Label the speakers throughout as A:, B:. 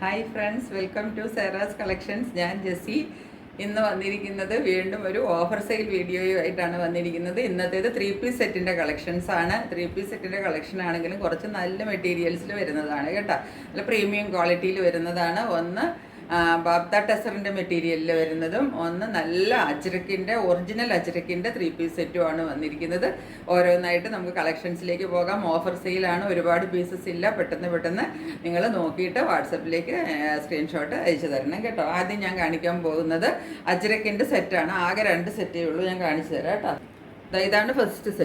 A: Hi friends, welcome to Sera's collections. ഞാൻ ജെസ്സി. ഇന്ന് വന്നിരിക്കുന്നത് വീണ്ടും ഒരു ഓഫർ സെയിൽ വീഡിയോയുമായിട്ടാണ് വന്നിരിക്കുന്നത്. ഇന്നത്തേത് 3 പീസ് സെറ്റിൻ്റെ കളക്ഷൻസ് ആണ്. 3 പീസ് സെറ്റിൻ്റെ കളക്ഷൻ ആണെങ്കിലും കുറച്ച് നല്ല മെറ്റീരിയൽസിൽ വരുന്നതാണ് കേട്ടോ. നല്ല പ്രീമിയം ക്വാളിറ്റിയിൽ വരുന്നതാണ്. ഒന്ന് ബാബ്ത ടെസറിൻ്റെ മെറ്റീരിയലിൽ വരുന്നതും ഒന്ന് നല്ല അജ്രക്കിൻ്റെ ഒറിജിനൽ അജ്രക്കിൻ്റെ 3 പീസ് സെറ്റുമാണ് വന്നിരിക്കുന്നത്. ഓരോന്നായിട്ട് നമുക്ക് കളക്ഷൻസിലേക്ക് പോകാം. ഓഫർ സെയിലാണ്, ഒരുപാട് പീസസ് ഇല്ല. പെട്ടെന്ന് നിങ്ങൾ നോക്കിയിട്ട് വാട്സപ്പിലേക്ക് സ്ക്രീൻഷോട്ട് അയച്ചു തരണം കേട്ടോ. ആദ്യം ഞാൻ കാണിക്കാൻ പോകുന്നത് അജ്രക്കിൻ്റെ സെറ്റാണ്. ആകെ 2 സെറ്റേ ഉള്ളൂ, ഞാൻ കാണിച്ചു തരാം കേട്ടോ. ഇതാണ് ഫസ്റ്റ്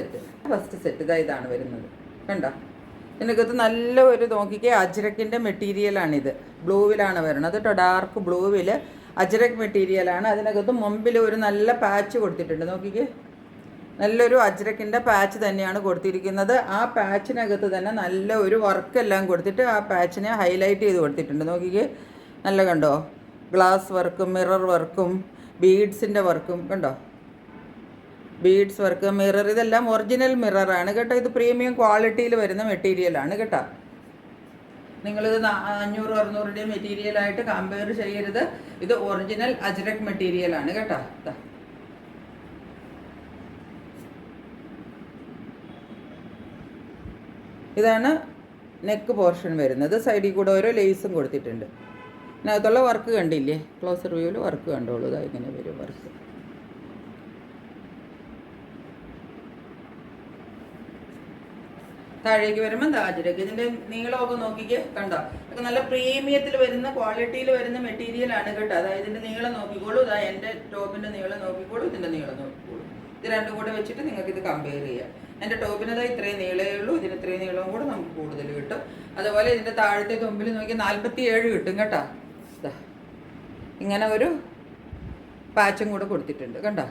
A: സെറ്റ്. ഇതാണ് വരുന്നത് കണ്ടോ. ഇതിനകത്ത് നല്ല ഒരു നോക്കിക്കേ അജ്രക്കിൻ്റെ മെറ്റീരിയലാണിത്. ബ്ലൂവിലാണ് വരുന്നത് കേട്ടോ, ഡാർക്ക് ബ്ലൂവിൽ അജ്രക് മെറ്റീരിയലാണ്. അതിനകത്ത് മുമ്പിൽ ഒരു നല്ല പാച്ച് കൊടുത്തിട്ടുണ്ട്. നോക്കിക്കേ, നല്ലൊരു അജ്രക്കിൻ്റെ പാച്ച് തന്നെയാണ് കൊടുത്തിരിക്കുന്നത്. ആ പാച്ചിനകത്ത് തന്നെ നല്ല ഒരു വർക്കെല്ലാം കൊടുത്തിട്ട് ആ പാച്ചിനെ ഹൈലൈറ്റ് ചെയ്ത് കൊടുത്തിട്ടുണ്ട്. നോക്കിക്കേ, നല്ല കണ്ടോ, ഗ്ലാസ് വർക്കും മിറർ വർക്കും ബീഡ്സിൻ്റെ വർക്കും കണ്ടോ, ബീഡ്സ് വർക്ക്, മിറർ, ഇതെല്ലാം ഒറിജിനൽ മിററാണ് കേട്ടോ. ഇത് പ്രീമിയം ക്വാളിറ്റിയിൽ വരുന്ന മെറ്റീരിയലാണ് കേട്ടോ. നിങ്ങളിത് 500-600 മെറ്റീരിയലായിട്ട് കമ്പയർ ചെയ്യരുത്. ഇത് ഒറിജിനൽ അജ്രക് മെറ്റീരിയലാണ് കേട്ടോ. ഇതാണ് നെക്ക് പോർഷൻ വരുന്നത്. സൈഡിൽ കൂടെ ഓരോ ലേസും കൊടുത്തിട്ടുണ്ട്. ഇതിനകത്തുള്ള വർക്ക് കണ്ടില്ലേ, ക്ലോസർ വ്യൂവിൽ വർക്ക് കണ്ടോളൂ. ഇതാ ഇങ്ങനെ വരും വർക്ക്. താഴേക്ക് വരുമ്പോൾ അജ്രക്ക്. ഇതിൻ്റെ നീളമൊക്കെ നോക്കിക്കേ കണ്ടോ. ഇതൊക്കെ നല്ല പ്രീമിയത്തിൽ വരുന്ന ക്വാളിറ്റിയിൽ വരുന്ന മെറ്റീരിയലാണ് കേട്ടോ. അതായത് ഇതിൻ്റെ നീളം നോക്കിക്കോളൂ. ഇതാ എൻ്റെ ടോപ്പിൻ്റെ നീളം നോക്കിക്കോളൂ, ഇതിൻ്റെ നീളം നോക്കിക്കോളൂ. ഇത് രണ്ടും കൂടെ വെച്ചിട്ട് നിങ്ങൾക്ക് ഇത് കമ്പയർ ചെയ്യാം. എൻ്റെ ടോപ്പിനത് ഇത്രയും നീളമേ ഉള്ളൂ, ഇതിന് ഇത്രയും നീളവും കൂടെ നമുക്ക് കൂടുതൽ കിട്ടും. അതുപോലെ ഇതിൻ്റെ താഴത്തെ തുമ്പിൽ നോക്കി 47 കിട്ടും കേട്ടോ. ഇങ്ങനെ ഒരു പാച്ചും കൂടെ കൊടുത്തിട്ടുണ്ട് കണ്ടോ.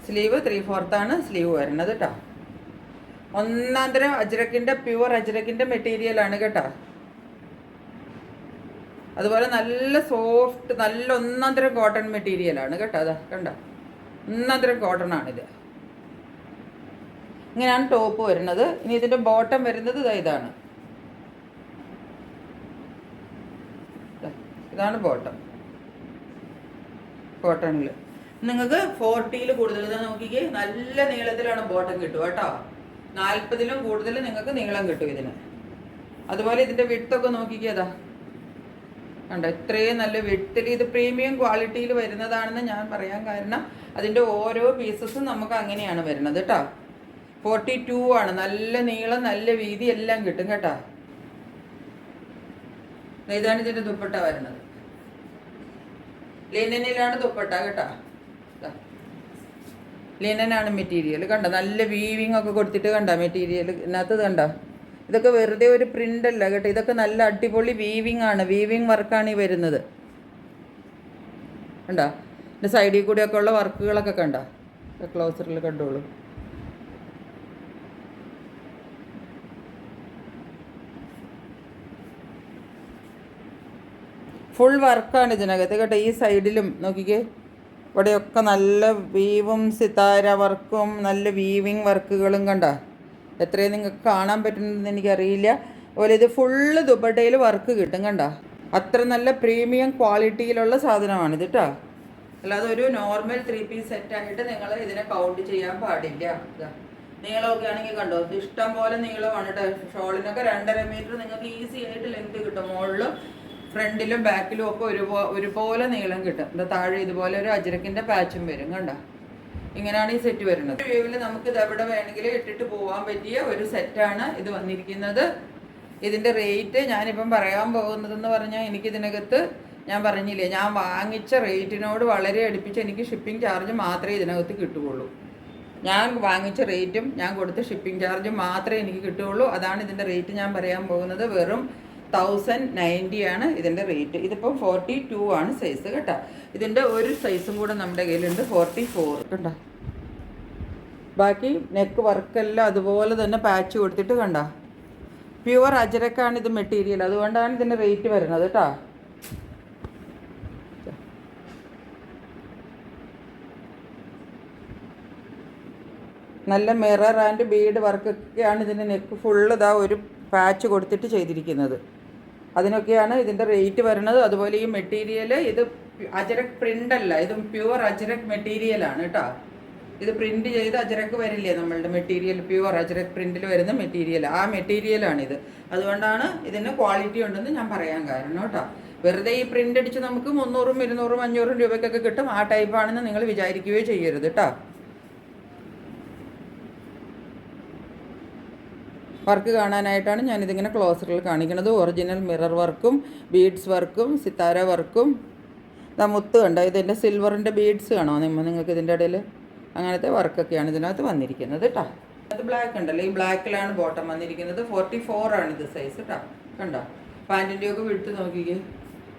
A: സ്ലീവ് 3/4 സ്ലീവ് വരുന്നത് കേട്ടോ. ഒന്നാന്തരം അജ്രക്കിൻ്റെ പ്യുവർ അജ്രക്കിൻ്റെ മെറ്റീരിയലാണ് കേട്ടോ. അതുപോലെ നല്ല സോഫ്റ്റ്, നല്ല ഒന്നാന്തരം കോട്ടൺ മെറ്റീരിയലാണ് കേട്ടോ. അതാ കണ്ടോ, ഒന്നാന്തരം കോട്ടൺ ആണിത്. ഇങ്ങനെയാണ് ടോപ്പ് വരുന്നത്. ഇനി ഇതിൻ്റെ ബോട്ടം വരുന്നത് ഇതാണ്. ഇതാണ് ബോട്ടം കോട്ടണിൽ. നിങ്ങൾക്ക് 40 കൂടുതൽ ഇതാ നോക്കിക്കേ, നല്ല നീളത്തിലാണ് ബോട്ടം കിട്ടുക കേട്ടോ. 40 കൂടുതൽ നിങ്ങൾക്ക് നീളം കിട്ടും ഇതിന്. അതുപോലെ ഇതിൻ്റെ വിട്ടൊക്കെ നോക്കിക്കേ, അതാ കണ്ടോ, ഇത്രയും നല്ല വിട്ടിൽ. ഇത് പ്രീമിയം ക്വാളിറ്റിയിൽ വരുന്നതാണെന്ന് ഞാൻ പറയാൻ കാരണം അതിൻ്റെ ഓരോ പീസസും നമുക്ക് അങ്ങനെയാണ് വരുന്നത് കേട്ടോ. 42 ആണ്. നല്ല നീളം, നല്ല വീതി എല്ലാം കിട്ടും കേട്ടോ. ഇതാണ് ഇതിൻ്റെ ദുപ്പട്ട വരുന്നത്. ലിനനിലാണ് ദുപ്പട്ട കേട്ടോ. ലിനനാണ് മെറ്റീരിയൽ കണ്ടോ. നല്ല വീവിങ് ഒക്കെ കൊടുത്തിട്ട് കണ്ടോ മെറ്റീരിയൽ. ഇതിനകത്ത് കണ്ടോ, ഇതൊക്കെ വെറുതെ ഒരു പ്രിൻ്റ് അല്ല കേട്ടോ. ഇതൊക്കെ നല്ല അടിപൊളി വീവിങ് ആണ്, വീവിങ് വർക്കാണ് ഈ വരുന്നത് കണ്ടോ. ഇതിൻ്റെ സൈഡിൽ കൂടെയൊക്കെ ഉള്ള വർക്കുകളൊക്കെ കണ്ടോ, ക്ലോസറിൽ കണ്ടോളൂ. ഫുൾ വർക്കാണ് ഇതിനകത്ത് കേട്ടോ. ഈ സൈഡിലും നോക്കിക്കേ, ഇവിടെയൊക്കെ നല്ല വീവും സിതാര വർക്കും നല്ല വീവിങ് വർക്കുകളും കണ്ടോ. എത്രയും നിങ്ങൾക്ക് കാണാൻ പറ്റുന്നതെന്ന് എനിക്കറിയില്ല. അതുപോലെ ഇത് ഫുള്ള് ദുപ്പട്ടയിൽ വർക്ക് കിട്ടും കണ്ടോ. അത്ര നല്ല പ്രീമിയം ക്വാളിറ്റിയിലുള്ള സാധനമാണിത് കേട്ടോ. അല്ലാതെ ഒരു നോർമൽ 3 പീസ് സെറ്റായിട്ട് നിങ്ങൾ ഇതിനെ കൗണ്ട് ചെയ്യാൻ പാടില്ല. നീളമൊക്കെ ആണെങ്കിൽ കണ്ടോ, ഇത് ഇഷ്ടം പോലെ നീളമാണ് കേട്ടോ. ഷോളിനൊക്കെ 2.5 മീറ്റർ നിങ്ങൾക്ക് ഈസി ആയിട്ട് ലെങ്ത് കിട്ടും. മുകളിലും ഫ്രണ്ടിലും ബാക്കിലും ഒക്കെ ഒരുപോലെ നീളം കിട്ടും. എന്താ താഴെ ഇതുപോലെ ഒരു അജ്രക്കിൻ്റെ പാച്ചും വരും കണ്ടോ. ഇങ്ങനെയാണ് ഈ സെറ്റ് വരുന്നത്. വ്യൂവിൽ നമുക്ക് ഇത് എവിടെ വേണമെങ്കിലും ഇട്ടിട്ട് പോകാൻ പറ്റിയ ഒരു സെറ്റാണ് ഇത് വന്നിരിക്കുന്നത്. ഇതിൻ്റെ റേറ്റ് ഞാനിപ്പം പറയാൻ പോകുന്നതെന്ന് പറഞ്ഞാൽ, എനിക്കിതിനകത്ത് ഞാൻ പറഞ്ഞില്ലേ, ഞാൻ വാങ്ങിച്ച റേറ്റിനോട് വളരെ അടുപ്പിച്ച് എനിക്ക് ഷിപ്പിംഗ് ചാർജ് മാത്രമേ ഇതിനകത്ത് കിട്ടുകയുള്ളൂ. ഞാൻ വാങ്ങിച്ച റേറ്റും ഞാൻ കൊടുത്ത ഷിപ്പിംഗ് ചാർജും മാത്രമേ എനിക്ക് കിട്ടുകയുള്ളൂ. അതാണ് ഇതിൻ്റെ റേറ്റ് ഞാൻ പറയാൻ പോകുന്നത്. വെറും 1090 ആണ് ഇതിൻ്റെ റേറ്റ്. ഇതിപ്പം 42 ആണ് സൈസ് കേട്ടോ. ഇതിൻ്റെ ഒരു സൈസും കൂടെ നമ്മുടെ കയ്യിലുണ്ട്, 44 കണ്ടോ. ബാക്കി നെക്ക് വർക്കെല്ലാം അതുപോലെ തന്നെ പാച്ച് കൊടുത്തിട്ട് കണ്ടോ. പ്യുവർ അജ്രക്കാണ് ഇത് മെറ്റീരിയൽ, അതുകൊണ്ടാണ് ഇതിൻ്റെ റേറ്റ് വരുന്നത് കേട്ടോ. നല്ല മിറർ ആൻഡ് ബീഡ് വർക്കൊക്കെയാണ് ഇതിൻ്റെ നെക്ക് ഫുള്ള് ഇതാ ഒരു പാച്ച് കൊടുത്തിട്ട് ചെയ്തിരിക്കുന്നത്. അതിനൊക്കെയാണ് ഇതിൻ്റെ റേറ്റ് വരുന്നത്. അതുപോലെ ഈ മെറ്റീരിയൽ ഇത് അജരക് പ്രിൻ്റ് അല്ല, ഇത് പ്യുവർ അജരക് മെറ്റീരിയലാണ് കേട്ടോ. ഇത് പ്രിൻറ്റ് ചെയ്ത് അജരക്ക് വരില്ലേ നമ്മളുടെ മെറ്റീരിയൽ, പ്യുവർ അജരക് പ്രിൻറ്റിൽ വരുന്ന മെറ്റീരിയൽ, ആ മെറ്റീരിയലാണിത്. അതുകൊണ്ടാണ് ഇതിന് ക്വാളിറ്റി ഉണ്ടെന്ന് ഞാൻ പറയാൻ കാരണം കേട്ടോ. വെറുതെ ഈ പ്രിൻ്റ് അടിച്ച് നമുക്ക് 300, 200, 500 രൂപയ്ക്കൊക്കെ കിട്ടും. ആ ടൈപ്പാണെന്ന് നിങ്ങൾ വിചാരിക്കുകയോ ചെയ്യരുത് കേട്ടോ. വർക്ക് കാണാനായിട്ടാണ് ഞാനിതിങ്ങനെ ക്ലോസറിൽ കാണിക്കുന്നത്. ഒറിജിനൽ മിറർ വർക്കും ബീഡ്സ് വർക്കും സിത്താര വർക്കും മുത്ത് കണ്ടോ, ഇതിൻ്റെ സിൽവറിൻ്റെ ബീഡ്സ് കാണോ നിങ്ങൾക്ക് ഇതിൻ്റെ ഇടയിൽ, അങ്ങനത്തെ വർക്കൊക്കെയാണ് ഇതിനകത്ത് വന്നിരിക്കുന്നത് കേട്ടോ. അത് ബ്ലാക്ക് ഉണ്ടല്ലോ, ഈ ബ്ലാക്കിലാണ് ബോട്ടം വന്നിരിക്കുന്നത്. 44 ആണ് ഇത് സൈസ് കേട്ടോ. കണ്ടോ പാൻറ്റിൻ്റെ ഒക്കെ വിട്ട് നോക്കിക്കേ.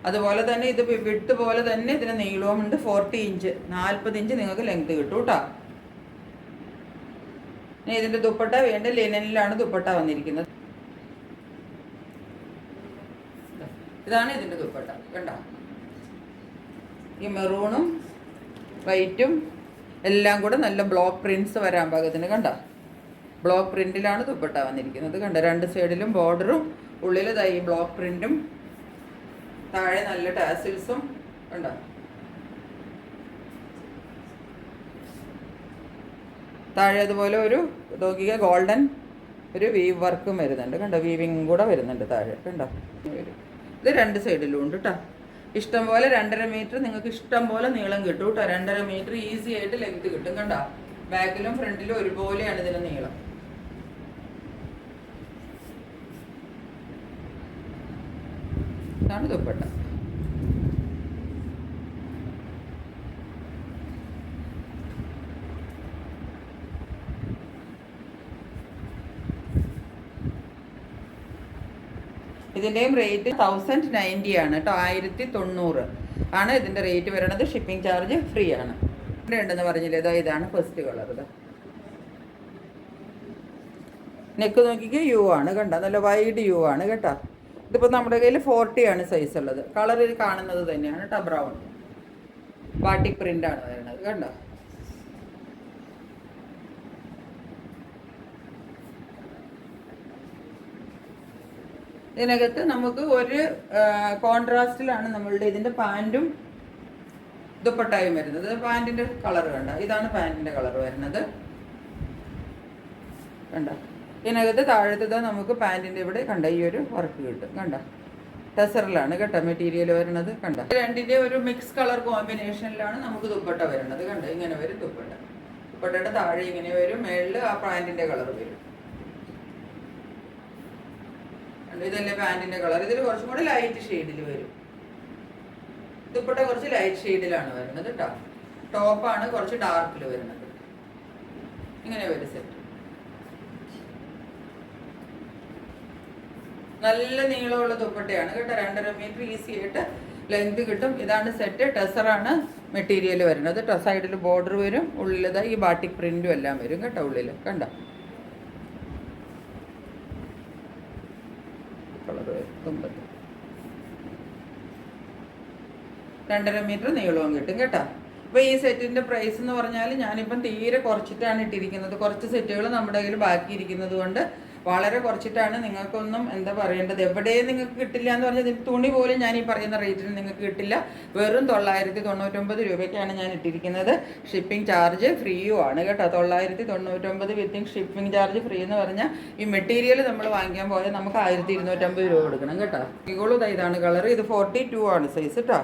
A: അതുപോലെ തന്നെ ഇത് വിട്ട് പോലെ തന്നെ ഇതിന് നീളവും ഉണ്ട്. 40 ഇഞ്ച് 40 ഇഞ്ച് നിങ്ങൾക്ക് ലെങ്ത് കിട്ടും കേട്ടോ. ഇതിൻ്റെ ദുപ്പട്ട വേണ്ട ലിനനിലാണ് ദുപ്പട്ട വന്നിരിക്കുന്നത്. ഇതാണ് ഇതിൻ്റെ ദുപ്പട്ട കണ്ടോ. ഈ മെറൂണും വൈറ്റും എല്ലാം കൂടെ നല്ല ബ്ലോക്ക് പ്രിൻറ്റ്സ് വരാൻ പാകത്തിന് കണ്ടോ. ബ്ലോക്ക് പ്രിൻറ്റിലാണ് ദുപ്പട്ട വന്നിരിക്കുന്നത് കണ്ടോ. 2 സൈഡിലും ബോർഡറും ഉള്ളിൽ ഈ ബ്ലോക്ക് പ്രിൻറ്റും താഴെ നല്ല ടാസിൽസും കണ്ടോ. താഴെ അതുപോലെ ഒരു നോക്കിയ ഗോൾഡൻ ഒരു വീവ് വർക്കും വരുന്നുണ്ട് കണ്ടോ. വീവിങ് കൂടെ വരുന്നുണ്ട് താഴെ കണ്ടോ. ഇത് 2 സൈഡിലും ഉണ്ട് കേട്ടോ. ഇഷ്ടം പോലെ 2.5 മീറ്റർ നിങ്ങൾക്ക് ഇഷ്ടം പോലെ നീളം കിട്ടും കേട്ടോ. 2.5 മീറ്റർ ഈസി ആയിട്ട് ലെങ്ത് കിട്ടും കണ്ടോ. ബാക്കിലും ഫ്രണ്ടിലും ഒരുപോലെയാണ് ഇതിൻ്റെ നീളം. ഇതാണ് ദുപ്പട്ട. ഇതിൻ്റെയും റേറ്റ് 1090 ആണ് കേട്ടോ. 1090 ആണ് ഇതിൻ്റെ റേറ്റ് വരുന്നത്. ഷിപ്പിംഗ് ചാർജ് ഫ്രീ ആണ്. ഉണ്ടെന്ന് പറഞ്ഞില്ലേ, ഇതാണ് ഫസ്റ്റ് കളർ. ഇതാ നെക്ക് നോക്കിക്കോ, യു ആണ് കണ്ടോ. നല്ല വൈഡ് യു ആണ് കേട്ടോ. ഇതിപ്പോൾ നമ്മുടെ കയ്യിൽ 40 ആണ് സൈസ് ഉള്ളത്. കളർ കാണുന്നത് തന്നെയാണ് കേട്ടോ. ബ്രൗൺ ബാട്ടിക് പ്രിൻ്റാണ് വരുന്നത് കണ്ടോ. ഇതിനകത്ത് നമുക്ക് ഒരു കോൺട്രാസ്റ്റിലാണ് നമ്മളുടെ ഇതിൻ്റെ പാൻറ്റും ദുപ്പട്ടായും വരുന്നത്. പാൻറ്റിൻ്റെ കളർ കണ്ട, ഇതാണ് പാൻറ്റിൻ്റെ കളർ വരുന്നത് കണ്ട. ഇതിനകത്ത് താഴത്തെ നമുക്ക് പാൻറ്റിൻ്റെ ഇവിടെ കണ്ട ഈ ഒരു വർക്ക് കിട്ടും കണ്ട. ടെസറിലാണ് കേട്ടോ മെറ്റീരിയൽ വരുന്നത് കണ്ട. രണ്ടിൻ്റെ ഒരു മിക്സ് കളർ കോമ്പിനേഷനിലാണ് നമുക്ക് ദുപ്പട്ട വരുന്നത് കണ്ട. ഇങ്ങനെ വരും ദുപ്പട്ട. ദുപ്പട്ടയുടെ താഴെ ഇങ്ങനെ വരും, മേളിൽ ആ പാൻറ്റിൻ്റെ കളർ വരും. ഇതല്ലേ പാൻറ്റിൻ്റെ കളർ. ഇതിൽ കുറച്ചും കൂടെ ലൈറ്റ് ഷെയ്ഡിൽ വരും. ദുപ്പട്ട കുറച്ച് ലൈറ്റ് ഷെയ്ഡിലാണ് വരുന്നത് കേട്ടോ. ടോപ്പാണ് കുറച്ച് ഡാർക്കിൽ വരുന്നത്. ഇങ്ങനെ വരും സെറ്റ്. നല്ല നീളമുള്ള ദുപ്പട്ടയാണ് കേട്ടോ. 2.5 മീറ്റർ ഈസി ആയിട്ട് ലെങ്ത് കിട്ടും. ഇതാണ് സെറ്റ്. ടെസറാണ് മെറ്റീരിയൽ വരുന്നത്. സൈഡിൽ ബോർഡർ വരും, ഉള്ളിലത് ഈ ബാട്ടിക് പ്രിന്റും എല്ലാം വരും കേട്ടോ. ഉള്ളിൽ കണ്ട കളർ വരും. 2.5 മീറ്റർ നീളവും കിട്ടും കേട്ടോ. അപ്പോൾ ഈ സെറ്റിൻ്റെ പ്രൈസ് എന്ന് പറഞ്ഞാൽ ഞാനിപ്പം തീരെ കുറച്ചിട്ടാണ് ഇട്ടിരിക്കുന്നത്. കുറച്ച് സെറ്റുകൾ നമ്മുടെ കയ്യിൽ ബാക്കിയിരിക്കുന്നത് കൊണ്ട് വളരെ കുറച്ചിട്ടാണ്. നിങ്ങൾക്കൊന്നും എന്താ പറയേണ്ടത്, എവിടെയും നിങ്ങൾക്ക് കിട്ടില്ല എന്ന് പറഞ്ഞാൽ തുണി പോലും ഞാൻ ഈ പറയുന്ന റേറ്റിന് നിങ്ങൾക്ക് കിട്ടില്ല. വെറും 999 രൂപയ്ക്കാണ് ഞാൻ ഇട്ടിരിക്കുന്നത്. ഷിപ്പിംഗ് ചാർജ് ഫ്രീയും ആണ് കേട്ടോ. 999 വിത്തിങ് ഷിപ്പിംഗ് ചാർജ് ഫ്രീ എന്ന് പറഞ്ഞാൽ ഈ മെറ്റീരിയൽ നമ്മൾ വാങ്ങിക്കാൻ പോയാൽ നമുക്ക് 1250 രൂപ കൊടുക്കണം കേട്ടോ. ഇവളും ഇതാണ് കളർ. ഇത് 42 ആണ് സൈസ് കേട്ടോ.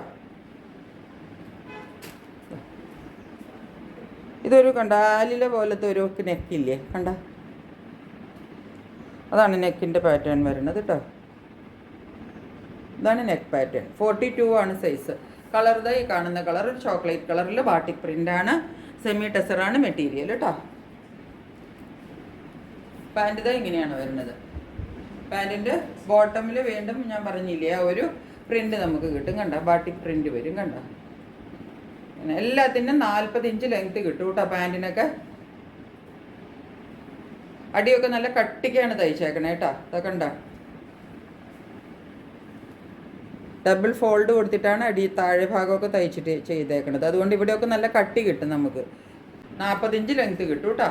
A: ഇതൊരു കണ്ടാലിലെ പോലത്തെ ഒരു നെക്കില്ലേ കണ്ട, അതാണ് നെക്കിൻ്റെ പാറ്റേൺ വരുന്നത് കേട്ടോ. ഇതാണ് നെക്ക് പാറ്റേൺ. 42 ആണ് സൈസ്. കളർ ഈ കാണുന്ന കളർ ഒരു ചോക്ലേറ്റ് കളറിൽ ബാട്ടിക് പ്രിൻ്റാണ്. സെമി ടെസറാണ് മെറ്റീരിയൽ കേട്ടോ. പാൻറ്റ് ഇങ്ങനെയാണ് വരുന്നത്. പാൻറ്റിൻ്റെ ബോട്ടമിൽ വീണ്ടും ഞാൻ പറഞ്ഞില്ലേ ആ ഒരു പ്രിൻ്റ് നമുക്ക് കിട്ടും കണ്ട. ബാട്ടിക് പ്രിൻ്റ് വരും കണ്ട. എല്ലാത്തിനും 40 ഇഞ്ച് ലെങ്ത് കിട്ടും കേട്ടോ. പാൻറ്റിനൊക്കെ അടിയൊക്കെ നല്ല കട്ടിക്കാണ് തയ്ച്ചേക്കണേ കേട്ടോ. അതൊക്കെ ഉണ്ടോ, ഡബിൾ ഫോൾഡ് കൊടുത്തിട്ടാണ് അടി താഴെ ഭാഗമൊക്കെ തയ്ച്ചിട്ട് ചെയ്തേക്കണത്. അതുകൊണ്ട് ഇവിടെയൊക്കെ നല്ല കട്ടി കിട്ടും നമുക്ക്. 40 ഇഞ്ച് ലെങ്ത് കിട്ടും കേട്ടോ.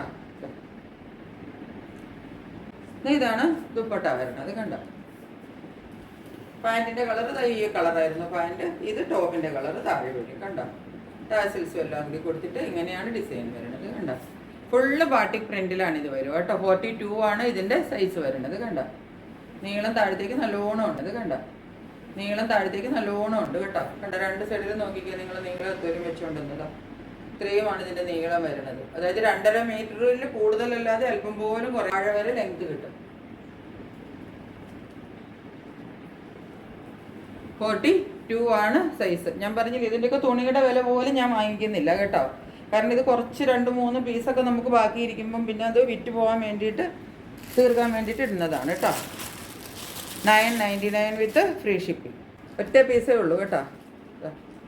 A: ഇതാണ് ദുപ്പട്ട വരുന്നത് കണ്ടോ. പാൻറ്റിൻ്റെ കളർ ഈ കളറായിരുന്നു പാൻറ്റ്. ഇത് ടോപ്പിൻ്റെ കളർ താഴെ വരും കണ്ടോ. ടാസിൽസും എല്ലാം കൂടി കൊടുത്തിട്ട് ഇങ്ങനെയാണ് ഡിസൈൻ വരുന്നത് കണ്ടോ. ഫുള്ള് ബാട്ടിക് പ്രിൻറ്റിലാണ് ഇത് വരും കേട്ടോ. 42 ആണ് ഇതിൻ്റെ സൈസ് വരുന്നത് കണ്ടോ. നീളം താഴത്തേക്ക് നല്ലോണം ഉണ്ട്. ഇത് കണ്ടോ, നീളം താഴത്തേക്ക് നല്ലോണം ഉണ്ട് കേട്ടോ. കണ്ടോ, രണ്ട് സൈഡിൽ നോക്കിക്കുക നിങ്ങൾ. നീളം എത്തോലും വെച്ചുകൊണ്ടുവന്നതാ. ഇത്രയുമാണ് ഇതിൻ്റെ നീളം വരുന്നത്. അതായത് 2.5 മീറ്ററിൽ കൂടുതലല്ലാതെ അല്പം പോലും താഴെ വരെ ലെങ്ത് കിട്ടും. 42 ആണ് സൈസ്. ഞാൻ പറഞ്ഞില്ല ഇതിൻ്റെയൊക്കെ തുണിയുടെ വില പോലും ഞാൻ വാങ്ങിക്കുന്നില്ല കേട്ടോ. കാരണം ഇത് കുറച്ച് 2-3 പീസൊക്കെ നമുക്ക് ബാക്കിയിരിക്കുമ്പം പിന്നെ അത് വിറ്റ് പോകാൻ വേണ്ടിയിട്ട്, തീർക്കാൻ വേണ്ടിയിട്ട് ഇടുന്നതാണ് കേട്ടോ. 999 വിത്ത് ഫ്രീ ഷിപ്പിംഗ്. ഒറ്റ പീസേ ഉള്ളൂ കേട്ടോ.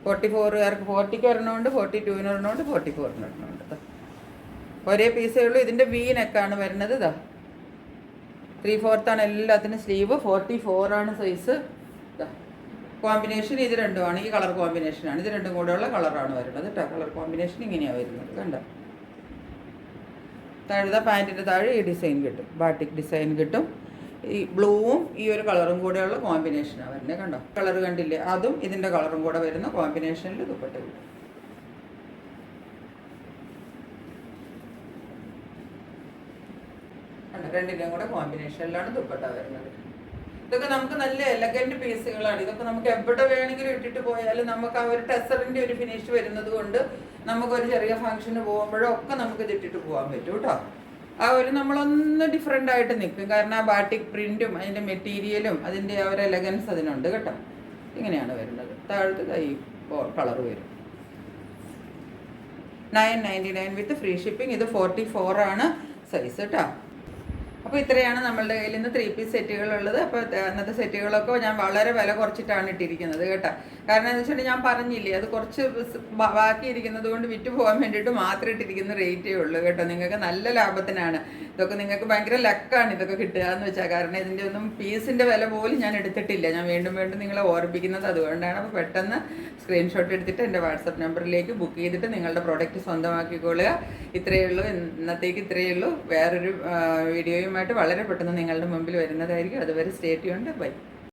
A: 44കാർക്ക് 40ക്ക് ഒരെണ്ണമുണ്ട്, 42-ന് ഒരെണ്ണമുണ്ട്, 44-ന് ഒരെണ്ണമുണ്ട്. ഒരേ പീസേ ഉള്ളൂ. ഇതിൻ്റെ വി നെക്കാണ് വരുന്നത്. ഇതാ 3/4 ആണ് എല്ലാത്തിനും സ്ലീവ്. 44 ആണ് സൈസ്. ഇതാ കോമ്പിനേഷൻ ഇത് രണ്ടുമാണ്. ഈ കളർ കോമ്പിനേഷനാണ്. ഇത് രണ്ടും കൂടെയുള്ള കളറാണ് വരുന്നത് കേട്ടോ. കളർ കോമ്പിനേഷൻ ഇങ്ങനെയാണ് വരുന്നത് കണ്ടോ. താഴെ പാൻറ്റിൻ്റെ താഴെ ഈ ഡിസൈൻ കിട്ടും, ബാട്ടിക് ഡിസൈൻ കിട്ടും. ഈ ബ്ലൂവും ഈ ഒരു കളറും കൂടെയുള്ള കോമ്പിനേഷനാണ് വരുന്നത് കണ്ടോ. കളർ കണ്ടില്ലേ, അതും ഇതിൻ്റെ കളറും കൂടെ വരുന്ന കോമ്പിനേഷനിൽ ദുപ്പട്ട കിട്ടും. കണ്ടോ, രണ്ടിൻ്റെയും കൂടെ കോമ്പിനേഷനിലാണ് ദുപ്പട്ട വരുന്നത്. ഇതൊക്കെ നമുക്ക് നല്ല എലഗൻറ്റ് പീസുകളാണ്. ഇതൊക്കെ നമുക്ക് എവിടെ വേണമെങ്കിലും ഇട്ടിട്ട് പോയാലും നമുക്ക് ആ ഒരു ടെസറിൻ്റെ ഒരു ഫിനിഷ് വരുന്നത് കൊണ്ട് നമുക്കൊരു ചെറിയ ഫംഗ്ഷന് പോകുമ്പോഴോ ഒക്കെ നമുക്ക് ഇത് ഇട്ടിട്ട് പോകാൻ പറ്റും കേട്ടോ. ആ ഒരു നമ്മളൊന്ന് ഡിഫറെൻ്റ് ആയിട്ട് നിൽക്കും. കാരണം ആ ബാട്ടിക് പ്രിൻറ്റും അതിൻ്റെ മെറ്റീരിയലും അതിൻ്റെ ആ ഒരു എലഗൻസ് അതിനുണ്ട് കേട്ടോ. ഇങ്ങനെയാണ് വരുന്നത്. താഴത്ത് കൈ കളർ വരും. 999 വിത്ത് ഫ്രീ ഷിപ്പിംഗ്. ഇത് 44 ആണ് സൈസ് കേട്ടോ. അപ്പോൾ ഇത്രയാണ് നമ്മളുടെ കയ്യിൽ നിന്ന് 3 പീസ് സെറ്റുകളുള്ളത്. അപ്പോൾ അന്നത്തെ സെറ്റുകളൊക്കെ ഞാൻ വളരെ വില കുറച്ചിട്ടാണ് ഇട്ടിരിക്കുന്നത് കേട്ടോ. കാരണം എന്ന് വെച്ചിട്ടുണ്ടെങ്കിൽ ഞാൻ പറഞ്ഞില്ലേ, അത് കുറച്ച് ബാക്കിയിരിക്കുന്നത് കൊണ്ട് വിറ്റ് പോകാൻ വേണ്ടിയിട്ട് മാത്രം ഇട്ടിരിക്കുന്ന റേറ്റേ ഉള്ളൂ കേട്ടോ. നിങ്ങൾക്ക് നല്ല ലാഭത്തിനാണ് ഇതൊക്കെ. നിങ്ങൾക്ക് ഭയങ്കര ലക്കാണ് ഇതൊക്കെ കിട്ടുക എന്ന് വെച്ചാൽ. കാരണം ഇതിൻ്റെ ഒന്നും പീസിൻ്റെ വില പോലും ഞാൻ എടുത്തിട്ടില്ല. ഞാൻ വീണ്ടും വീണ്ടും നിങ്ങളെ ഓർപ്പിക്കുന്നത് അതുകൊണ്ടാണ്. അപ്പോൾ പെട്ടെന്ന് സ്ക്രീൻഷോട്ട് എടുത്തിട്ട് എൻ്റെ വാട്സപ്പ് നമ്പറിലേക്ക് ബുക്ക് ചെയ്തിട്ട് നിങ്ങളുടെ പ്രോഡക്റ്റ് സ്വന്തമാക്കിക്കൊള്ളുക. ഇത്രയേ ഉള്ളൂ, ഇന്നത്തേക്ക് ഇത്രയേ ഉള്ളൂ. വേറൊരു വീഡിയോയുമായിട്ട് വളരെ പെട്ടെന്ന് നിങ്ങളുടെ മുമ്പിൽ വരുന്നതായിരിക്കും. അതുവരെ സ്റ്റേ ട്യൂൺഡ്. ബൈ.